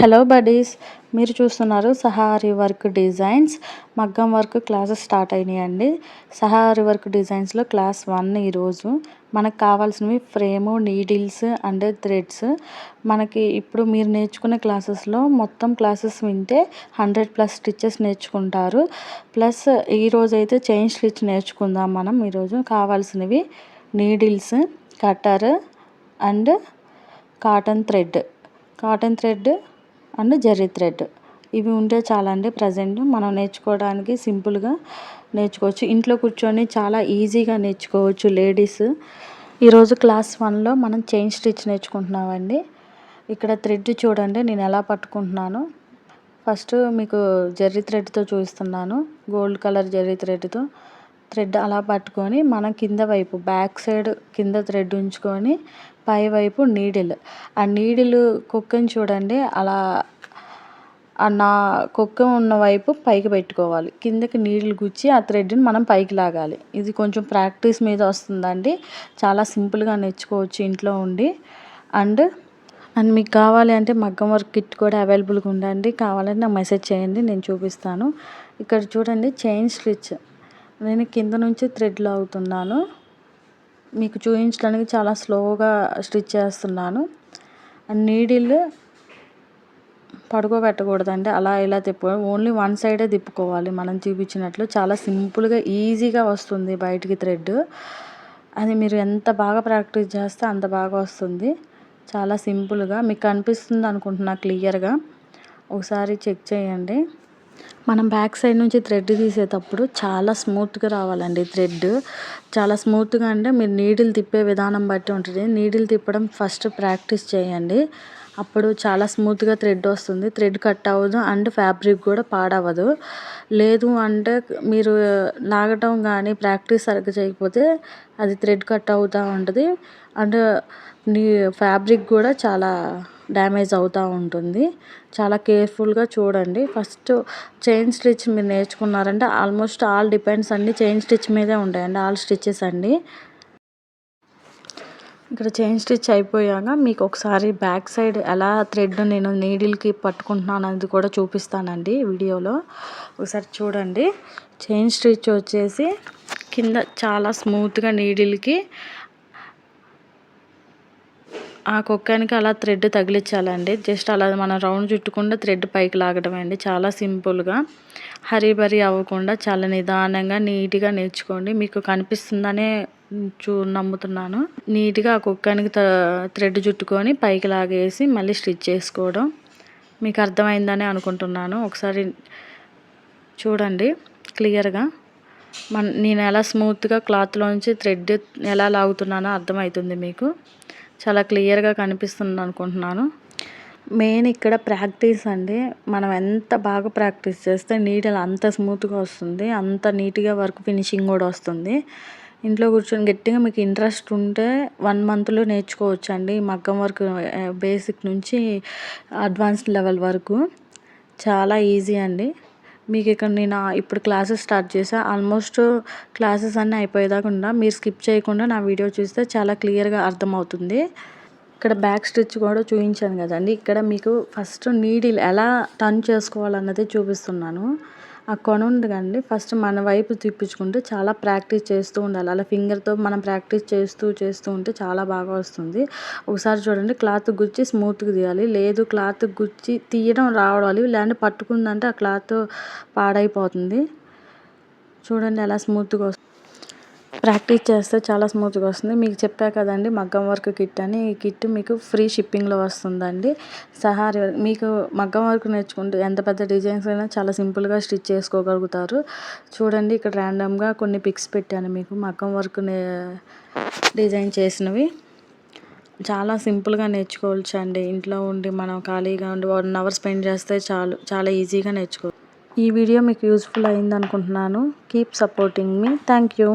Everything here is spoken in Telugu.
హలో బడీస్, మీరు చూస్తున్నారు సహారీ వర్క్ డిజైన్స్. మగ్గం వర్క్ క్లాసెస్ స్టార్ట్ అయినాయండి. సహారీ వర్క్ డిజైన్స్లో క్లాస్ 1 ఈరోజు. మనకు కావాల్సినవి ఫ్రేము, నీడిల్స్ అండ్ థ్రెడ్స్. మనకి ఇప్పుడు మీరు నేర్చుకునే క్లాసెస్లో మొత్తం క్లాసెస్ వింటే 100+ స్టిచ్చెస్ నేర్చుకుంటారు. ప్లస్ ఈరోజు అయితే చైన్ స్టిచ్ నేర్చుకుందాం. మనం ఈరోజు కావాల్సినవి needles, cutter and cotton thread and zari thread. ఇవి ఉంటే చాలండి. ప్రజెంట్ మనం నేర్చుకోవడానికి సింపుల్గా నేర్చుకోవచ్చు. ఇంట్లో కూర్చొని చాలా ఈజీగా నేర్చుకోవచ్చు లేడీస్. ఈరోజు క్లాస్ 1లో మనం చైన్ స్టిచ్ నేర్చుకుంటున్నామండి. ఇక్కడ థ్రెడ్ చూడండి నేను ఎలా పట్టుకుంటున్నాను. ఫస్ట్ మీకు జరీ థ్రెడ్తో చూపిస్తున్నాను. గోల్డ్ కలర్ జరీ థ్రెడ్తో థ్రెడ్ అలా పట్టుకొని మనం కింద వైపు బ్యాక్ సైడ్ కింద థ్రెడ్ ఉంచుకొని పై వైపు నీడిల్, ఆ నీడిల్ కుక్కని చూడండి అలా నా కుక్క ఉన్న వైపు పైకి పెట్టుకోవాలి. కిందకి నీడిల్ గుచ్చి ఆ థ్రెడ్ని మనం పైకి లాగాలి. ఇది కొంచెం ప్రాక్టీస్ మీద వస్తుందండి. చాలా సింపుల్గా నేర్చుకోవచ్చు ఇంట్లో ఉండి. అండ్ మీకు కావాలి అంటే మగ్గం వర్క్ కిట్ కూడా అవైలబుల్గా ఉందండి. కావాలంటే నాకు మెసేజ్ చేయండి, నేను చూపిస్తాను. ఇక్కడ చూడండి చైన్ స్టిచ్ నేను కింద నుంచి థ్రెడ్ లాగుతున్నాను. మీకు చూపించడానికి చాలా స్లోగా స్టిచ్ చేస్తున్నాను. అండ్ నీడిల్ పడుకోబెట్టకూడదండి, అలా ఇలా తిప్పుకోవాలి. ఓన్లీ వన్ సైడే తిప్పుకోవాలి మనం చూపించినట్లు. చాలా సింపుల్గా ఈజీగా వస్తుంది బయటికి థ్రెడ్. అది మీరు ఎంత బాగా ప్రాక్టీస్ చేస్తే అంత బాగా వస్తుంది. చాలా సింపుల్గా మీకు కనిపిస్తుంది అనుకుంటున్నా క్లియర్గా. ఒకసారి చెక్ చేయండి. మనం బ్యాక్ సైడ్ నుంచి థ్రెడ్ తీసేటప్పుడు చాలా స్మూత్గా రావాలండి. థ్రెడ్ చాలా స్మూత్గా అంటే మీరు నీడిల్ తిప్పే విధానం బట్టి ఉంటుంది. నీడిల్ తిప్పడం ఫస్ట్ ప్రాక్టీస్ చేయండి, అప్పుడు చాలా స్మూత్గా థ్రెడ్ వస్తుంది. థ్రెడ్ కట్ అవ్వదు అండ్ ఫ్యాబ్రిక్ కూడా పాడవదు. లేదు అంటే మీరు లాగటం కానీ ప్రాక్టీస్ సరిగ్గా చేయకపోతే అది థ్రెడ్ కట్ అవుతూ ఉంటుంది అండ్ ఫ్యాబ్రిక్ కూడా చాలా డ్యామేజ్ అవుతూ ఉంటుంది. చాలా కేర్ఫుల్గా చూడండి. ఫస్ట్ చైన్ స్టిచ్ మీరు నేర్చుకున్నారంటే ఆల్మోస్ట్ ఆల్ డిపెండ్స్ అన్నీ చైన్ స్టిచ్ మీదే ఉంటాయండి, ఆల్ స్టిచ్చెస్ అండి. ఇక్కడ చైన్ స్టిచ్ అయిపోయాక మీకు ఒకసారి బ్యాక్ సైడ్ ఎలా థ్రెడ్ నేను నీడిల్కి పట్టుకుంటున్నాను అనేది కూడా చూపిస్తానండి వీడియోలో. ఒకసారి చూడండి. చైన్ స్టిచ్ వచ్చేసి కింద చాలా స్మూత్గా నీడిల్కి ఆ కుక్కానికి అలా థ్రెడ్ తగిలించాలండి. జస్ట్ అలా మనం రౌండ్ చుట్టకుండా థ్రెడ్ పైకి లాగడం అండి. చాలా సింపుల్గా, హరీబరీ అవ్వకుండా చాలా నిదానంగా నీట్గా నేర్చుకోండి. మీకు కనిపిస్తుందనే నమ్ముతున్నాను. నీట్గా ఆ కుక్కానికి థ్రెడ్ చుట్టుకొని పైకి లాగేసి మళ్ళీ స్టిచ్ చేసుకోవడం మీకు అర్థమైందని అనుకుంటున్నాను. ఒకసారి చూడండి క్లియర్గా. నేను ఎలా స్మూత్గా క్లాత్లోంచి థ్రెడ్ ఎలా లాగుతున్నానో అర్థమవుతుంది మీకు. చాలా క్లియర్గా కనిపిస్తుంది అనుకుంటున్నాను. మెయిన్ ఇక్కడ ప్రాక్టీస్ అండి. మనం ఎంత బాగా ప్రాక్టీస్ చేస్తే నీడిల్ అంత స్మూత్గా వస్తుంది, అంత నీట్గా వర్క్ ఫినిషింగ్ కూడా వస్తుంది. ఇంట్లో కూర్చొని గట్టిగా మీకు ఇంట్రెస్ట్ ఉంటే 1 మంత్లో నేర్చుకోవచ్చు అండి. మగ్గం వర్క్ బేసిక్ నుంచి అడ్వాన్స్డ్ లెవెల్ వరకు చాలా ఈజీ అండి. మీకు ఇక్కడ నేను ఇప్పుడు క్లాసెస్ స్టార్ట్ చేశాను. ఆల్మోస్ట్ క్లాసెస్ అన్నీ అయిపోయేదాకుండా మీరు స్కిప్ చేయకుండా నా వీడియో చూస్తే చాలా క్లియర్గా అర్థమవుతుంది. ఇక్కడ బ్యాక్ స్టిచ్ కూడా చూపించాను కదండి. ఇక్కడ మీకు ఫస్ట్ నీడిల్ ఎలా టర్న్ చేసుకోవాలన్నది చూపిస్తున్నాను. ఆ కొన ఉంది కండి, ఫస్ట్ మన వైపు తిప్పించుకుంటూ చాలా ప్రాక్టీస్ చేస్తూ ఉండాలి. అలా ఫింగర్తో మనం ప్రాక్టీస్ చేస్తూ ఉంటే చాలా బాగా వస్తుంది. ఒకసారి చూడండి. క్లాత్ గుచ్చి స్మూత్గా తీయాలి. లేదు క్లాత్ గుచ్చి తీయడం రావాలి, లేదంటే పట్టుకుందంటే ఆ క్లాత్ పాడైపోతుంది. చూడండి ఎలా స్మూత్గా వస్తుంది. ప్రాక్టీస్ చేస్తే చాలా స్మూత్గా వస్తుంది. మీకు చెప్పా కదండి మగ్గం వర్క్ కిట్ అని. ఈ కిట్ మీకు ఫ్రీ షిప్పింగ్లో వస్తుందండి. సహారీ మీకు మగ్గం వర్క్ నేర్చుకుంటే ఎంత పెద్ద డిజైన్స్ అయినా చాలా సింపుల్గా స్టిచ్ చేసుకోగలుగుతారు. చూడండి ఇక్కడ ర్యాండమ్గా కొన్ని పిక్స్ పెట్టాను మీకు మగ్గం వర్క్ డిజైన్ చేసినవి. చాలా సింపుల్గా నేర్చుకోవచ్చు అండి. ఇంట్లో ఉండి మనం ఖాళీగా ఉండి 1 అవర్ స్పెండ్ చేస్తే చాలు, చాలా ఈజీగా నేర్చుకోవచ్చు. ఈ వీడియో మీకు యూస్ఫుల్ అయింది అనుకుంటున్నాను. Keep supporting me. Thank you.